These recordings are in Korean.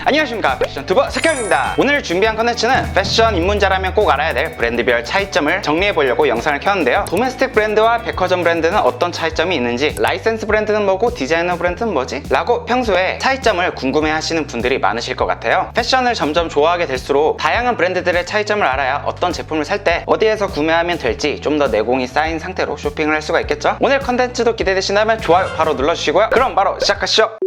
안녕하십니까, 패션 투버 석현입니다. 오늘 준비한 컨텐츠는 패션 입문자라면 꼭 알아야 될 브랜드별 차이점을 정리해보려고 영상을 켰는데요. 도메스틱 브랜드와 백화점 브랜드는 어떤 차이점이 있는지, 라이센스 브랜드는 뭐고 디자이너 브랜드는 뭐지? 라고 평소에 차이점을 궁금해하시는 분들이 많으실 것 같아요. 패션을 점점 좋아하게 될수록 다양한 브랜드들의 차이점을 알아야 어떤 제품을 살 때 어디에서 구매하면 될지 좀 더 내공이 쌓인 상태로 쇼핑을 할 수가 있겠죠. 오늘 컨텐츠도 기대되신다면 좋아요 바로 눌러주시고요. 그럼 바로 시작하시죠.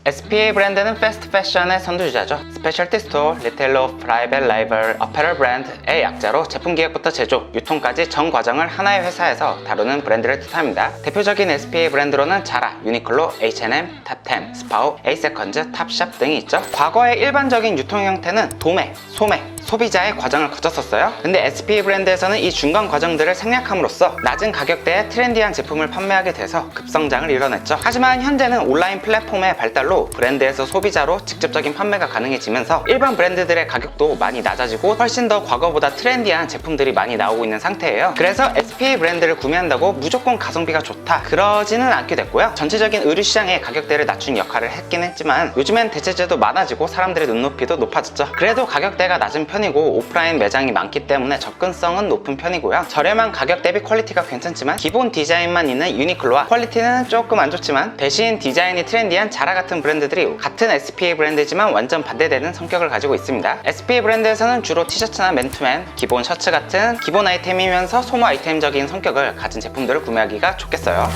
SPA 브랜드는 패스트 패션의 선두주자죠. 스페셜티 스토어, 리테일러, 프라이빗 레이블, 어페럴 브랜드의 약자로 제품 기획부터 제조, 유통까지 전 과정을 하나의 회사에서 다루는 브랜드를 뜻합니다. 대표적인 SPA 브랜드로는 자라, 유니클로, H&M, 탑10, 스파오, 에이세컨즈, 탑샵 등이 있죠. 과거의 일반적인 유통 형태는 도매, 소매, 소비자의 과정을 거쳤었어요. 근데 SPA 브랜드에서는 이 중간 과정들을 생략함으로써 낮은 가격대에 트렌디한 제품을 판매하게 돼서 급성장을 이뤄냈죠. 하지만 현재는 온라인 플랫폼의 발달로 브랜드에서 소비자로 직접적인 판매가 가능해지면서 일반 브랜드들의 가격도 많이 낮아지고 훨씬 더 과거보다 트렌디한 제품들이 많이 나오고 있는 상태예요. 그래서 SPA 브랜드를 구매한다고 무조건 가성비가 좋다, 그러지는 않게 됐고요. 전체적인 의류 시장의 가격대를 낮춘 역할을 했긴 했지만 요즘엔 대체제도 많아지고 사람들의 눈높이도 높아졌죠. 그래도 가격대가 낮은 편이고 오프라인 매장이 많기 때문에 접근성은 높은 편이고요. 저렴한 가격 대비 퀄리티가 괜찮지만 기본 디자인만 있는 유니클로와 퀄리티는 조금 안 좋지만 대신 디자인이 트렌디한 자라 같은 브랜드들이 같은 SPA 브랜드지만 완전 반대되는 성격을 가지고 있습니다. SPA 브랜드에서는 주로 티셔츠나 맨투맨, 기본 셔츠 같은 기본 아이템이면서 소모 아이템적인 성격을 가진 제품들을 구매하기가 좋겠어요.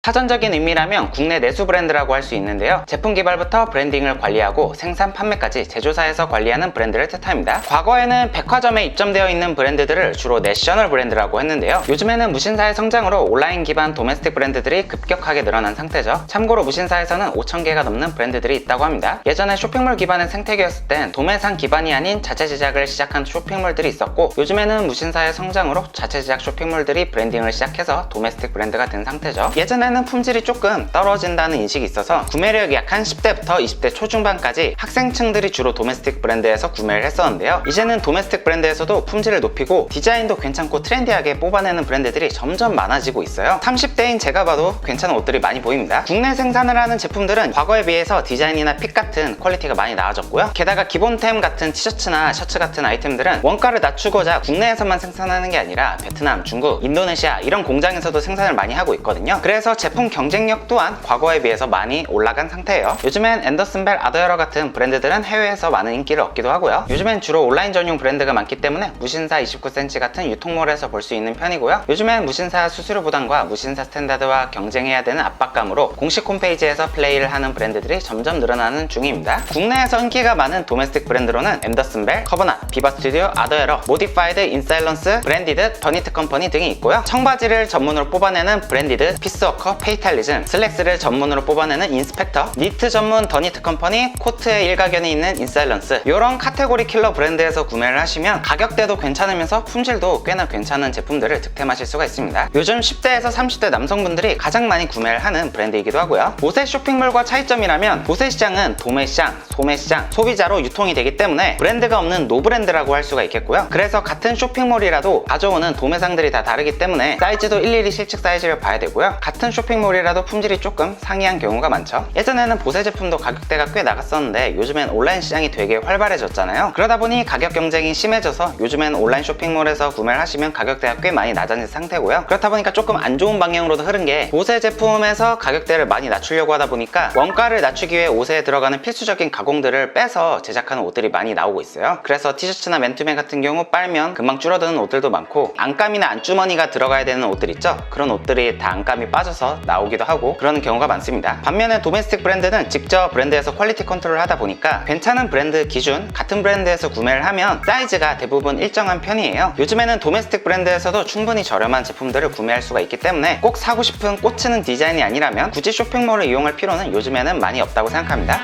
사전적인 의미라면 국내 내수 브랜드라고 할 수 있는데요. 제품 개발부터 브랜딩을 관리하고 생산, 판매까지 제조사에서 관리하는 브랜드를 뜻합니다. 과거에는 백화점에 입점되어 있는 브랜드들을 주로 내셔널 브랜드라고 했는데요. 요즘에는 무신사의 성장으로 온라인 기반 도메스틱 브랜드들이 급격하게 늘어난 상태죠. 참고로 무신사에서는 5,000개가 넘는 브랜드들이 있다고 합니다. 예전에 쇼핑몰 기반의 생태계였을 땐 도매상 기반이 아닌 자체 제작을 시작한 쇼핑몰들이 있었고, 요즘에는 무신사의 성장으로 자체 제작 쇼핑몰들이 브랜딩을 시작해서 도메스틱 브랜드가 된 상태죠. 예전에는 품질이 조금 떨어진다는 인식이 있어서 구매력이 약한 10대부터 20대 초중반까지 학생층들이 주로 도메스틱 브랜드에서 구매를 했었는데요. 이제는 도메스틱 브랜드에서도 품질을 높이고 디자인도 괜찮고 트렌디하게 뽑아내는 브랜드들이 점점 많아지고 있어요. 30대인 제가 봐도 괜찮은 옷들이 많이 보입니다. 국내 생산을 하는 제품들은 과거에 비해서 디자인이나 핏 같은 퀄리티가 많이 나아졌고요. 게다가 기본템 같은 티셔츠나 셔츠 같은 아이템들은 원가를 낮추고자 국내에서만 생산하는 게 아니라 베트남, 중국, 인도네시아 이런 공장에서도 생산을 많이 하고 있거든요. 그래서 제품 경쟁력 또한 과거에 비해서 많이 올라간 상태예요. 요즘엔 앤더슨 벨, 아더여러 같은 브랜드들은 해외에서 많은 인기를 얻기도 하고요. 요즘엔 주로 온라인 전용 브랜드가 많기 때문에 무신사 29cm 같은 유통몰에서 볼 수 있는 편이고요. 요즘엔 무신사 수수료 부담과 무신사 스탠다드와 경쟁해야 되는 압박감으로 공식 홈페이지에서 플레이를 하는 브랜드들이 점점 늘어나는 중입니다. 국내에서 인기가 많은 도메스틱 브랜드로는 앤더슨 벨, 커버낫, 비바 스튜디오, 아더여러, 모디파이드, 인사일런스, 브랜디드, 더니트 컴퍼니 등이 있고요. 청바지를 전문으로 뽑아내는 브랜디드, 피스워커, 페이탈리즘, 슬랙스를 전문으로 뽑아내는 인스펙터, 니트 전문 더니트 컴퍼니, 코트에 일가견이 있는 인사일런스, 이런 카테고리 킬러 브랜드에서 구매를 하시면 가격대도 괜찮으면서 품질도 꽤나 괜찮은 제품들을 득템하실 수가 있습니다. 요즘 10대에서 30대 남성분들이 가장 많이 구매를 하는 브랜드이기도 하고요. 옷의 쇼핑몰과 차이점이라면 옷의 시장은 도매시장, 소매시장, 소비자로 유통이 되기 때문에 브랜드가 없는 노브랜드라고 할 수가 있겠고요. 그래서 같은 쇼핑몰이라도 가져오는 도매상들이 다 다르기 때문에 사이즈도 일일이 실측 사이즈를 봐야 되고요. 같은 쇼핑몰이라도 품질이 조금 상이한 경우가 많죠. 예전에는 보세 제품도 가격대가 꽤 나갔었는데 요즘엔 온라인 시장이 되게 활발해졌잖아요. 그러다 보니 가격 경쟁이 심해져서 요즘엔 온라인 쇼핑몰에서 구매를 하시면 가격대가 꽤 많이 낮아진 상태고요. 그렇다 보니까 조금 안 좋은 방향으로도 흐른 게, 보세 제품에서 가격대를 많이 낮추려고 하다 보니까 원가를 낮추기 위해 옷에 들어가는 필수적인 가공들을 빼서 제작하는 옷들이 많이 나오고 있어요. 그래서 티셔츠나 맨투맨 같은 경우 빨면 금방 줄어드는 옷들도 많고, 안감이나 안주머니가 들어가야 되는 옷들 있죠? 그런 옷들이 다 안감이 빠져서 나오기도 하고 그러는 경우가 많습니다. 반면에 도메스틱 브랜드는 직접 브랜드에서 퀄리티 컨트롤을 하다 보니까 괜찮은 브랜드 기준 같은 브랜드에서 구매를 하면 사이즈가 대부분 일정한 편이에요. 요즘에는 도메스틱 브랜드에서도 충분히 저렴한 제품들을 구매할 수가 있기 때문에 꼭 사고 싶은 꽂히는 디자인이 아니라면 굳이 쇼핑몰을 이용할 필요는 요즘에는 많이 없다고 생각합니다.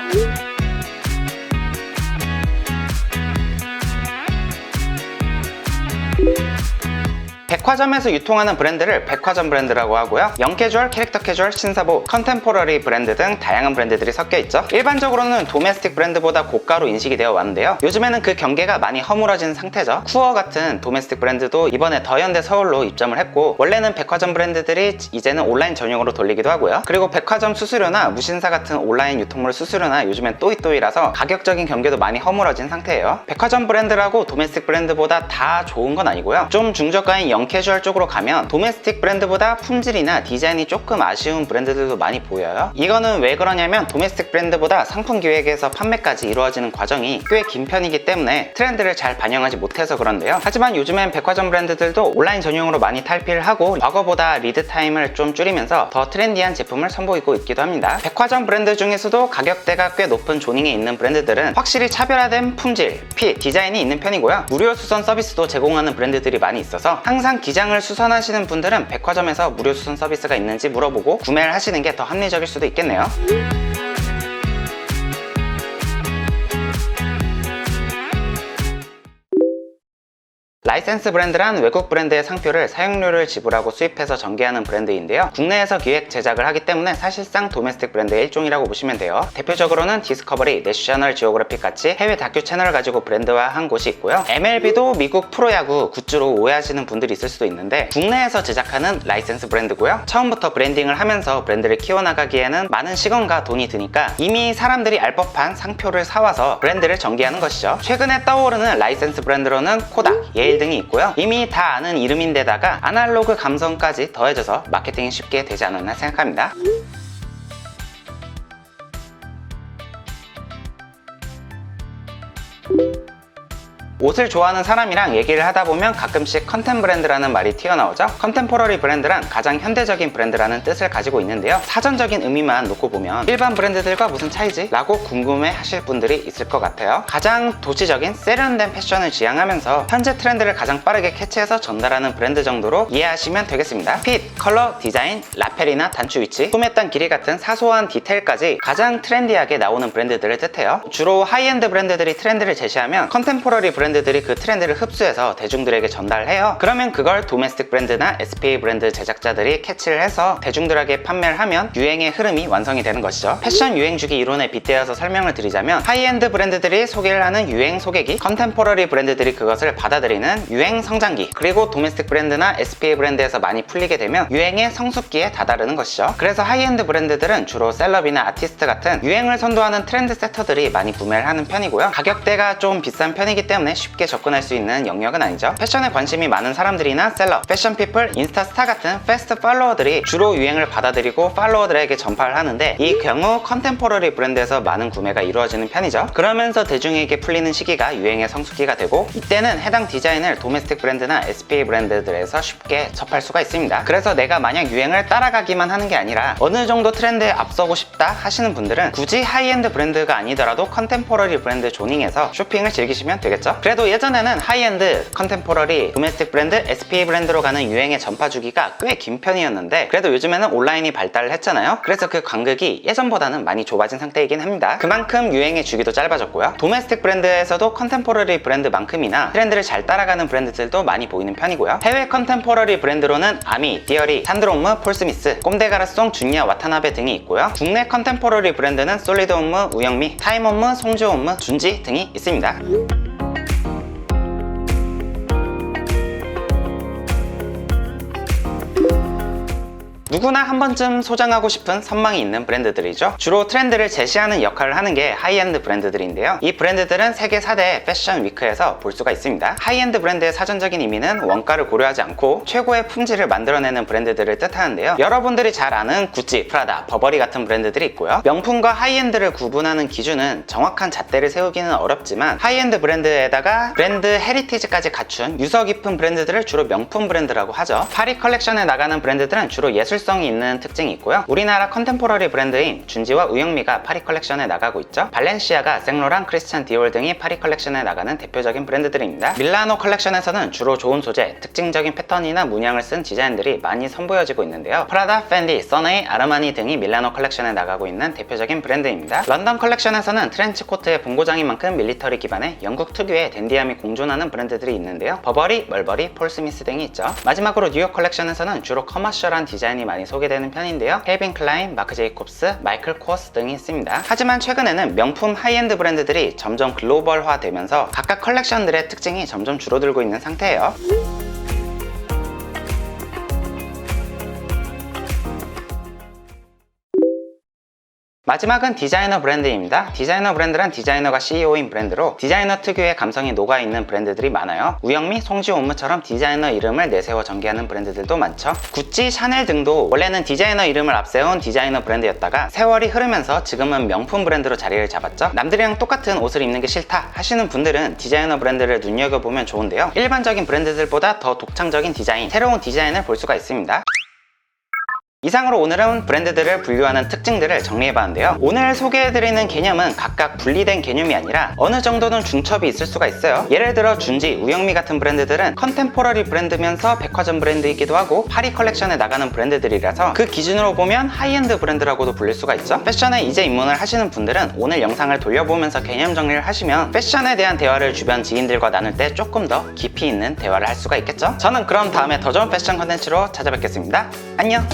백화점에서 유통하는 브랜드를 백화점 브랜드라고 하고요. 영캐주얼, 캐릭터 캐주얼, 신사보, 컨템포러리 브랜드 등 다양한 브랜드들이 섞여 있죠. 일반적으로는 도메스틱 브랜드보다 고가로 인식이 되어 왔는데요. 요즘에는 그 경계가 많이 허물어진 상태죠. 쿠어 같은 도메스틱 브랜드도 이번에 더현대 서울로 입점을 했고, 원래는 백화점 브랜드들이 이제는 온라인 전용으로 돌리기도 하고요. 그리고 백화점 수수료나 무신사 같은 온라인 유통물 수수료나 요즘엔 또이또이라서 가격적인 경계도 많이 허물어진 상태예요. 백화점 브랜드라고 도메스틱 브랜드보다 다 좋은 건 아니고요. 좀 중저가인 영캐주얼 쪽으로 가면 도메스틱 브랜드보다 품질이나 디자인이 조금 아쉬운 브랜드들도 많이 보여요. 이거는 왜 그러냐면 도메스틱 브랜드보다 상품 기획에서 판매까지 이루어지는 과정이 꽤 긴 편이기 때문에 트렌드를 잘 반영하지 못해서 그런데요. 하지만 요즘엔 백화점 브랜드들도 온라인 전용으로 많이 탈피를 하고 과거보다 리드 타임을 좀 줄이면서 더 트렌디한 제품을 선보이고 있기도 합니다. 백화점 브랜드 중에서도 가격대가 꽤 높은 조닝에 있는 브랜드들은 확실히 차별화된 품질, 핏, 디자인이 있는 편이고요. 무료 수선 서비스도 제공하는 브랜드들이 많이 있어서 항상 기장을 수선하시는 분들은 백화점에서 무료 수선 서비스가 있는지 물어보고 구매를 하시는 게 더 합리적일 수도 있겠네요. 라이센스 브랜드란 외국 브랜드의 상표를 사용료를 지불하고 수입해서 전개하는 브랜드인데요. 국내에서 기획 제작을 하기 때문에 사실상 도메스틱 브랜드의 일종이라고 보시면 돼요. 대표적으로는 디스커버리, 내셔널 지오그래픽 같이 해외 다큐 채널을 가지고 브랜드화한 곳이 있고요. MLB도 미국 프로야구 굿즈로 오해하시는 분들이 있을 수도 있는데 국내에서 제작하는 라이센스 브랜드고요. 처음부터 브랜딩을 하면서 브랜드를 키워나가기에는 많은 시간과 돈이 드니까 이미 사람들이 알 법한 상표를 사와서 브랜드를 전개하는 것이죠. 최근에 떠오르는 라이센스 브랜드로는 코닥, 예일 등이 있고요. 이미 다 아는 이름인데다가 아날로그 감성까지 더해져서 마케팅이 쉽게 되지 않았나 생각합니다. 옷을 좋아하는 사람이랑 얘기를 하다 보면 가끔씩 컨템 브랜드라는 말이 튀어나오죠. 컨템포러리 브랜드란 가장 현대적인 브랜드라는 뜻을 가지고 있는데요. 사전적인 의미만 놓고 보면 일반 브랜드들과 무슨 차이지? 라고 궁금해 하실 분들이 있을 것 같아요. 가장 도시적인 세련된 패션을 지향하면서 현재 트렌드를 가장 빠르게 캐치해서 전달하는 브랜드 정도로 이해하시면 되겠습니다. 핏, 컬러, 디자인, 라펠이나 단추 위치, 소매단 길이 같은 사소한 디테일까지 가장 트렌디하게 나오는 브랜드들을 뜻해요. 주로 하이엔드 브랜드들이 트렌드를 제시하면 컨템포러리 브랜드들이 그 트렌드를 흡수해서 대중들에게 전달해요. 그러면 그걸 도메스틱 브랜드나 SPA 브랜드 제작자들이 캐치를 해서 대중들에게 판매를 하면 유행의 흐름이 완성이 되는 것이죠. 패션 유행주기 이론에 빗대어서 설명을 드리자면 하이엔드 브랜드들이 소개를 하는 유행 소개기, 컨템포러리 브랜드들이 그것을 받아들이는 유행 성장기, 그리고 도메스틱 브랜드나 SPA 브랜드에서 많이 풀리게 되면 유행의 성숙기에 다다르는 것이죠. 그래서 하이엔드 브랜드들은 주로 셀럽이나 아티스트 같은 유행을 선도하는 트렌드 세터들이 많이 구매를 하는 편이고요. 가격대가 좀 비싼 편이기 때문에 쉽게 접근할 수 있는 영역은 아니죠. 패션에 관심이 많은 사람들이나 셀럽, 패션 피플, 인스타 스타 같은 패스트 팔로워들이 주로 유행을 받아들이고 팔로워들에게 전파를 하는데 이 경우 컨템포러리 브랜드에서 많은 구매가 이루어지는 편이죠. 그러면서 대중에게 풀리는 시기가 유행의 성숙기가 되고 이때는 해당 디자인을 도메스틱 브랜드나 SPA 브랜드들에서 쉽게 접할 수가 있습니다. 그래서 내가 만약 유행을 따라가기만 하는 게 아니라 어느 정도 트렌드에 앞서고 싶다 하시는 분들은 굳이 하이엔드 브랜드가 아니더라도 컨템포러리 브랜드 조닝에서 쇼핑을 즐기시면 되겠죠. 그래도 예전에는 하이엔드, 컨템포러리, 도메스틱 브랜드, SPA 브랜드로 가는 유행의 전파 주기가 꽤 긴 편이었는데 그래도 요즘에는 온라인이 발달을 했잖아요. 그래서 그 간극이 예전보다는 많이 좁아진 상태이긴 합니다. 그만큼 유행의 주기도 짧아졌고요. 도메스틱 브랜드에서도 컨템포러리 브랜드만큼이나 트렌드를 잘 따라가는 브랜드들도 많이 보이는 편이고요. 해외 컨템포러리 브랜드로는 아미, 디어리, 산드로옴무, 폴스미스, 꼼데가라송, 준야, 와타나베 등이 있고요. 국내 컨템포러리 브랜드는 솔리드옴무, 우영미, 타임옴무, 송주옴무, 준지 등이 있습니다. 누구나 한 번쯤 소장하고 싶은 선망이 있는 브랜드들이죠. 주로 트렌드를 제시하는 역할을 하는 게 하이엔드 브랜드들인데요. 이 브랜드들은 세계 4대 패션 위크에서 볼 수가 있습니다. 하이엔드 브랜드의 사전적인 의미는 원가를 고려하지 않고 최고의 품질을 만들어내는 브랜드들을 뜻하는데요. 여러분들이 잘 아는 구찌, 프라다, 버버리 같은 브랜드들이 있고요. 명품과 하이엔드를 구분하는 기준은 정확한 잣대를 세우기는 어렵지만 하이엔드 브랜드에다가 브랜드 헤리티지까지 갖춘 유서 깊은 브랜드들을 주로 명품 브랜드라고 하죠. 파리 컬렉션에 나가는 브랜드들은 주로 예술성 대표성이 있는 특징이 있고요. 우리나라 컨템포러리 브랜드인 준지와 우영미가 파리 컬렉션에 나가고 있죠. 발렌시아가, 생로랑, 크리스찬 디올 등이 파리 컬렉션에 나가는 대표적인 브랜드들입니다. 밀라노 컬렉션에서는 주로 좋은 소재, 특징적인 패턴이나 문양을 쓴 디자인들이 많이 선보여지고 있는데요. 프라다, 펜디, 써네이, 아르마니 등이 밀라노 컬렉션에 나가고 있는 대표적인 브랜드입니다. 런던 컬렉션에서는 트렌치코트의 본고장인 만큼 밀리터리 기반의 영국 특유의 댄디함이 공존하는 브랜드들이 있는데요. 버버리, 멀버리, 폴 스미스 등이 있죠. 마지막으로 뉴욕 컬렉션에서는 주로 커머셜한 디자인이 많이 소개되는 편인데요. 캘빈 클라인, 마크 제이콥스, 마이클 코어스 등이 있습니다. 하지만 최근에는 명품 하이엔드 브랜드들이 점점 글로벌화 되면서 각각 컬렉션들의 특징이 점점 줄어들고 있는 상태예요. 마지막은 디자이너 브랜드입니다. 디자이너 브랜드란 디자이너가 CEO인 브랜드로 디자이너 특유의 감성이 녹아있는 브랜드들이 많아요. 우영미, 송지온무처럼 디자이너 이름을 내세워 전개하는 브랜드들도 많죠. 구찌, 샤넬 등도 원래는 디자이너 이름을 앞세운 디자이너 브랜드였다가 세월이 흐르면서 지금은 명품 브랜드로 자리를 잡았죠. 남들이랑 똑같은 옷을 입는 게 싫다 하시는 분들은 디자이너 브랜드를 눈여겨보면 좋은데요. 일반적인 브랜드들보다 더 독창적인 디자인, 새로운 디자인을 볼 수가 있습니다. 이상으로 오늘은 브랜드들을 분류하는 특징들을 정리해봤는데요. 오늘 소개해드리는 개념은 각각 분리된 개념이 아니라 어느 정도는 중첩이 있을 수가 있어요. 예를 들어 준지, 우영미 같은 브랜드들은 컨템포러리 브랜드면서 백화점 브랜드이기도 하고 파리 컬렉션에 나가는 브랜드들이라서 그 기준으로 보면 하이엔드 브랜드라고도 불릴 수가 있죠. 패션에 이제 입문을 하시는 분들은 오늘 영상을 돌려보면서 개념 정리를 하시면 패션에 대한 대화를 주변 지인들과 나눌 때 조금 더 깊이 있는 대화를 할 수가 있겠죠. 저는 그럼 다음에 더 좋은 패션 컨텐츠로 찾아뵙겠습니다. 안녕!